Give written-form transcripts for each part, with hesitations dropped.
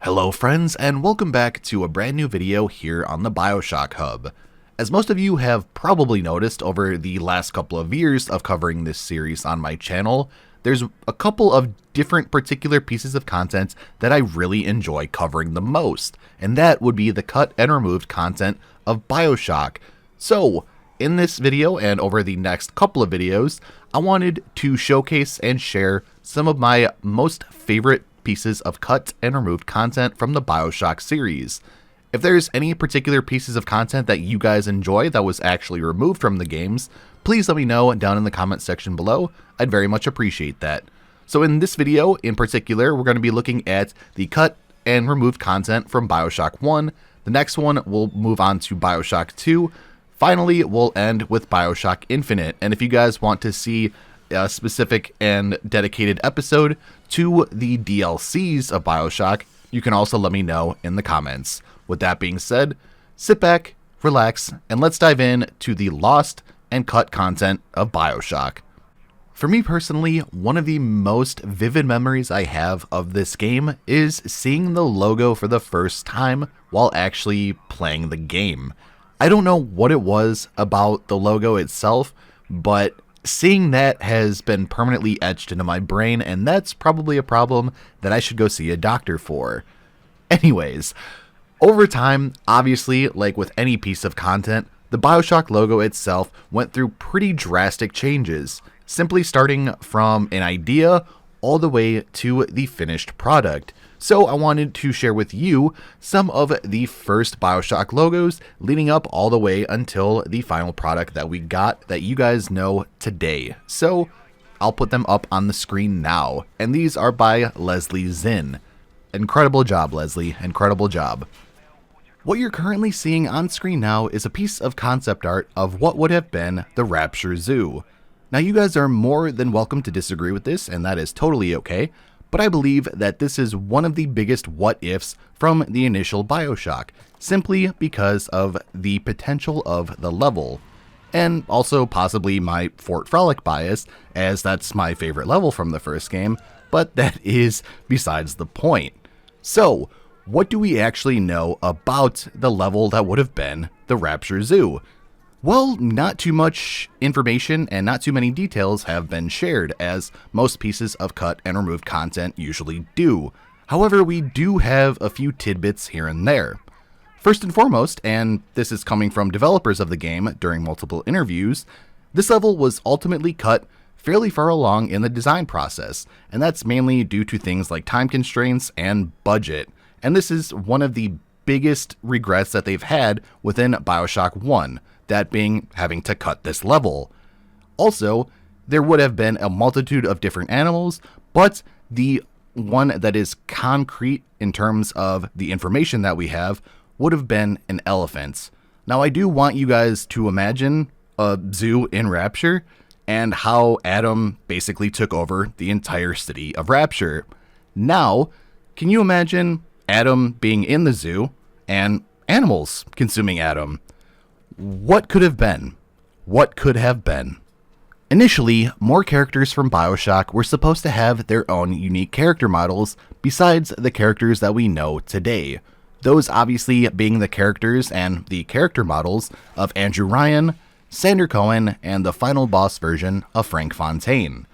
Hello friends, and welcome back to a brand new video here on the Bioshock Hub. As most of you have probably noticed over the last couple of years of covering this series on my channel, there's a couple of different particular pieces of content that I really enjoy covering the most, and that would be the cut and removed content of Bioshock. So, in this video and over the next couple of videos, I wanted to showcase and share some of my most favorite pieces of cut and removed content from the Bioshock series. If there's any particular pieces of content that you guys enjoy that was actually removed from the games, please let me know down in the comment section below. I'd very much appreciate that. So in this video in particular, we're going to be looking at the cut and removed content from Bioshock 1. The next one we'll move on to Bioshock 2. Finally, we'll end with Bioshock Infinite. And if you guys want to see a specific and dedicated episode to the DLCs of Bioshock, you can also let me know in the comments. With that being said, sit back, relax, and let's dive in to the lost and cut content of Bioshock. For me personally, one of the most vivid memories I have of this game is seeing the logo for the first time while actually playing the game. I don't know what it was about the logo itself, but seeing that has been permanently etched into my brain, and that's probably a problem that I should go see a doctor for. Anyways, over time, obviously, like with any piece of content, the Bioshock logo itself went through pretty drastic changes, simply starting from an idea all the way to the finished product. So I wanted to share with you some of the first Bioshock logos leading up all the way until the final product that we got that you guys know today. So I'll put them up on the screen now, and these are by Leslie Zinn. Incredible job, Leslie, incredible job. What you're currently seeing on screen now is a piece of concept art of what would have been the Rapture Zoo. Now you guys are more than welcome to disagree with this, and that is totally okay. But I believe that this is one of the biggest what-ifs from the initial Bioshock, simply because of the potential of the level, and also possibly my Fort Frolic bias, as that's my favorite level from the first game, but that is besides the point. So, what do we actually know about the level that would have been the Rapture Zoo? Well, not too much information and not too many details have been shared, as most pieces of cut and removed content usually do. However, we do have a few tidbits here and there. First and foremost, and this is coming from developers of the game during multiple interviews, this level was ultimately cut fairly far along in the design process, and that's mainly due to things like time constraints and budget. And this is one of the biggest regrets that they've had within Bioshock 1. That being having to cut this level. Also, there would have been a multitude of different animals, but the one that is concrete in terms of the information that we have would have been an elephant. Now, I do want you guys to imagine a zoo in Rapture and how Adam basically took over the entire city of Rapture. Now, can you imagine Adam being in the zoo and animals consuming Adam? What could have been? What could have been? Initially, more characters from Bioshock were supposed to have their own unique character models besides the characters that we know today. Those obviously being the characters and the character models of Andrew Ryan, Sander Cohen, and the final boss version of Frank Fontaine.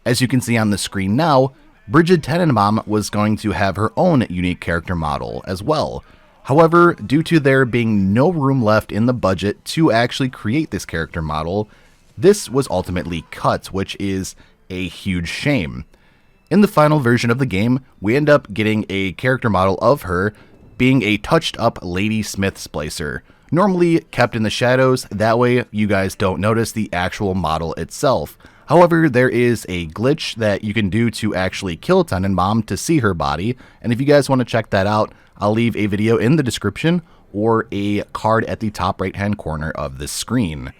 As you can see on the screen now, Brigid Tenenbaum was going to have her own unique character model as well. However, due to there being no room left in the budget to actually create this character model, this was ultimately cut, which is a huge shame. In the final version of the game, we end up getting a character model of her being a touched-up Lady Smith Splicer, normally kept in the shadows, that way you guys don't notice the actual model itself. However, there is a glitch that you can do to actually kill Tenenbaum to see her body, and if you guys want to check that out, I'll leave a video in the description or a card at the top right hand corner of the screen.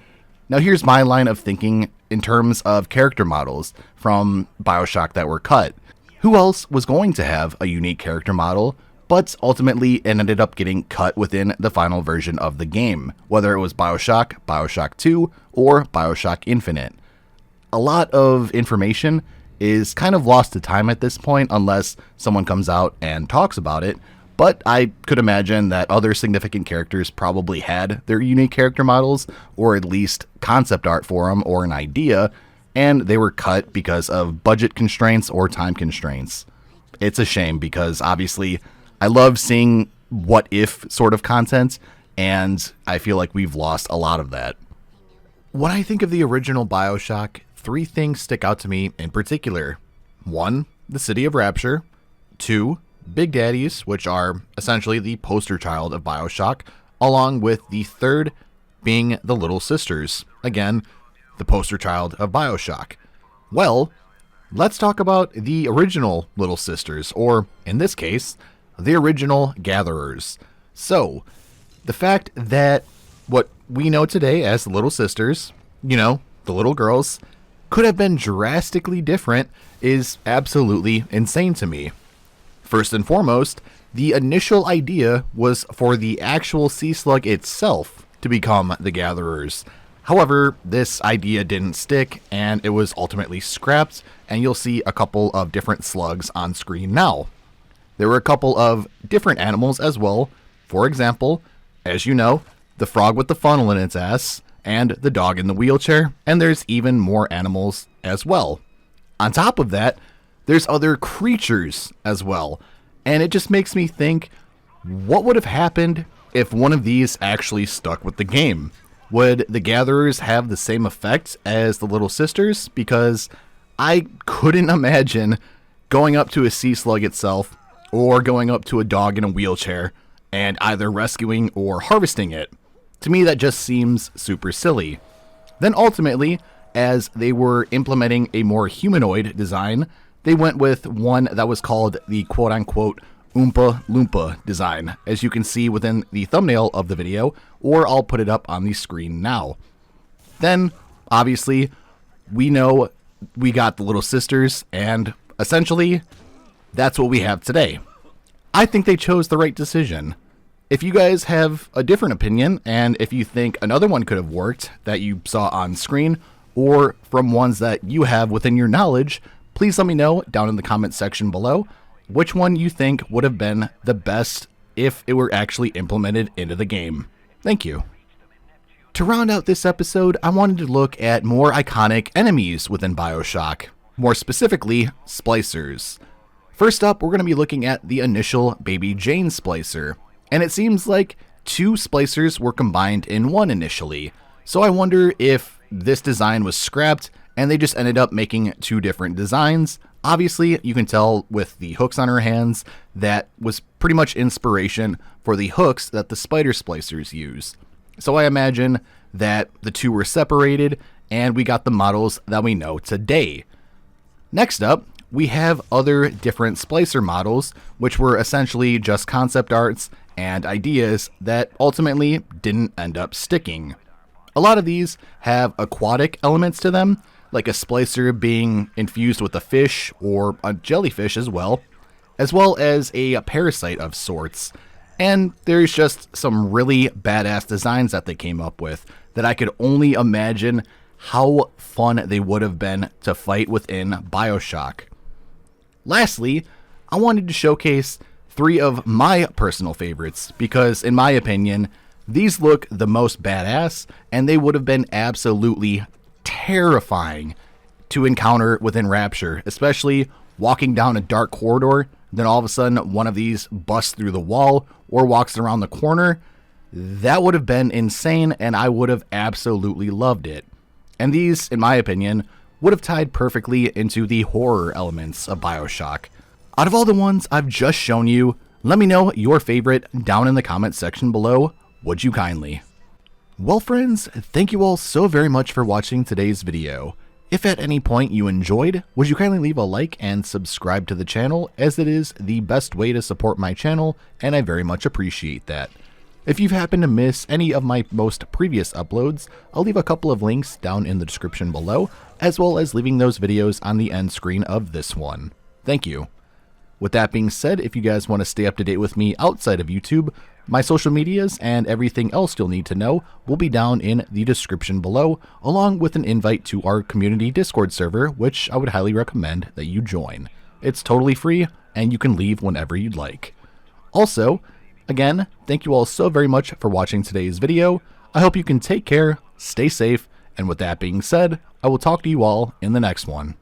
Now here's my line of thinking in terms of character models from Bioshock that were cut. Who else was going to have a unique character model, but ultimately it ended up getting cut within the final version of the game, whether it was Bioshock, Bioshock 2, or Bioshock Infinite. A lot of information is kind of lost to time at this point unless someone comes out and talks about it, but I could imagine that other significant characters probably had their unique character models, or at least concept art for them, or an idea, and they were cut because of budget constraints or time constraints. It's a shame because obviously I love seeing what if sort of content, and I feel like we've lost a lot of that. When I think of the original Bioshock, 3 things stick out to me in particular. 1, the city of Rapture. 2, Big Daddies, which are essentially the poster child of Bioshock, along with the third being the Little Sisters. Again, the poster child of Bioshock. Well, let's talk about the original Little Sisters, or in this case, the original Gatherers. So, the fact that what we know today as the Little Sisters, the little girls, could have been drastically different is absolutely insane to me. First and foremost, the initial idea was for the actual sea slug itself to become the Gatherers. However, this idea didn't stick, and it was ultimately scrapped, and you'll see a couple of different slugs on screen now. There were a couple of different animals as well. For example, as you know, the frog with the funnel in its ass, and the dog in the wheelchair, and there's even more animals as well. On top of that, there's other creatures as well, and it just makes me think, what would have happened if one of these actually stuck with the game? Would the Gatherers have the same effect as the Little Sisters? Because I couldn't imagine going up to a sea slug itself, or going up to a dog in a wheelchair, and either rescuing or harvesting it. To me, that just seems super silly. Then ultimately, as they were implementing a more humanoid design, they went with one that was called the quote-unquote Oompa Loompa design, as you can see within the thumbnail of the video, or I'll put it up on the screen now. Then, obviously, we know we got the Little Sisters, and essentially, that's what we have today. I think they chose the right decision. If you guys have a different opinion, and if you think another one could have worked that you saw on screen, or from ones that you have within your knowledge, please let me know down in the comment section below which one you think would have been the best if it were actually implemented into the game. Thank you. To round out this episode, I wanted to look at more iconic enemies within Bioshock, more specifically, Splicers. First up, we're going to be looking at the initial Baby Jane Splicer, and it seems like 2 Splicers were combined in one initially, so I wonder if this design was scrapped and they just ended up making 2 different designs. Obviously, you can tell with the hooks on her hands that was pretty much inspiration for the hooks that the spider splicers use. So I imagine that the 2 were separated and we got the models that we know today. Next up, we have other different splicer models, which were essentially just concept arts and ideas that ultimately didn't end up sticking. A lot of these have aquatic elements to them, like a splicer being infused with a fish or a jellyfish as well as a parasite of sorts. And there's just some really badass designs that they came up with that I could only imagine how fun they would have been to fight within Bioshock. Lastly, I wanted to showcase 3 of my personal favorites because, in my opinion, these look the most badass and they would have been absolutely terrifying to encounter within Rapture, especially walking down a dark corridor, then all of a sudden one of these busts through the wall or walks around the corner. That would have been insane and I would have absolutely loved it. And these, in my opinion, would have tied perfectly into the horror elements of Bioshock. Out of all the ones I've just shown you, let me know your favorite down in the comment section below, would you kindly? Well friends, thank you all so very much for watching today's video. If at any point you enjoyed, would you kindly leave a like and subscribe to the channel, as it is the best way to support my channel and I very much appreciate that. If you've happened to miss any of my most previous uploads, I'll leave a couple of links down in the description below, as well as leaving those videos on the end screen of this one. Thank you. With that being said, if you guys want to stay up to date with me outside of YouTube, my social medias and everything else you'll need to know will be down in the description below, along with an invite to our community Discord server, which I would highly recommend that you join. It's totally free, and you can leave whenever you'd like. Also, again, thank you all so very much for watching today's video. I hope you can take care, stay safe, and with that being said, I will talk to you all in the next one.